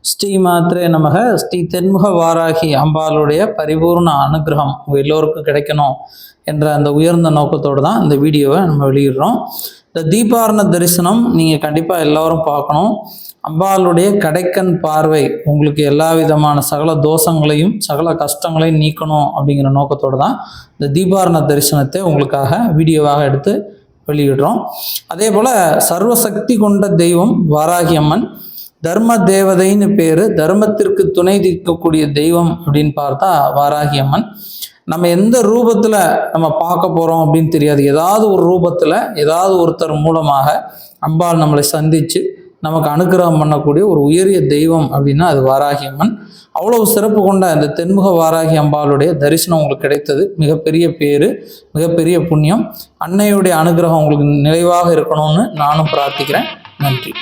ஸ்ரீ மாத்ரே நமக. ஸ்ரீ தென்முக வாராகி அம்பாளுடைய பரிபூர்ண அனுகிரகம் உங்கள் எல்லோருக்கும் கிடைக்கணும் என்ற அந்த உயர்ந்த நோக்கத்தோடு தான் இந்த வீடியோவை நம்ம வெளியிடுறோம். இந்த தீபாரண தரிசனம் நீங்கள் கண்டிப்பாக எல்லோரும் பார்க்கணும். அம்பாளுடைய கடைக்கண் பார்வை உங்களுக்கு எல்லா விதமான சகல தோஷங்களையும் சகல கஷ்டங்களையும் நீக்கணும் அப்படிங்கிற நோக்கத்தோடு தான் இந்த தீபாரண தரிசனத்தை உங்களுக்காக வீடியோவாக எடுத்து வெளியிடுறோம். அதே போல் சர்வசக்தி கொண்ட தெய்வம் வாராகி அம்மன். தர்ம தேவதைன்னு பேர். தர்மத்திற்கு துணை தீர்க்கக்கூடிய தெய்வம் அப்படின்னு பார்த்தா வாராகி அம்மன். நம்ம எந்த ரூபத்தில் நம்ம பார்க்க போகிறோம் அப்படின்னு தெரியாது. ஏதாவது ஒரு ரூபத்தில் ஏதாவது ஒருத்தர் மூலமாக அம்பாள் நம்மளை சந்தித்து நமக்கு அனுகிரகம் பண்ணக்கூடிய ஒரு உயரிய தெய்வம் அப்படின்னா அது வாராகி அம்மன். அவ்வளவு சிறப்பு கொண்ட அந்த தென்முக வாராகி அம்பாளுடைய தரிசனம் உங்களுக்கு கிடைத்தது மிகப்பெரிய பேரு, மிகப்பெரிய புண்ணியம். அன்னையுடைய அனுகிரகம் உங்களுக்கு நிறைவாக இருக்கணும்னு நானும் பிரார்த்திக்கிறேன். நன்றி.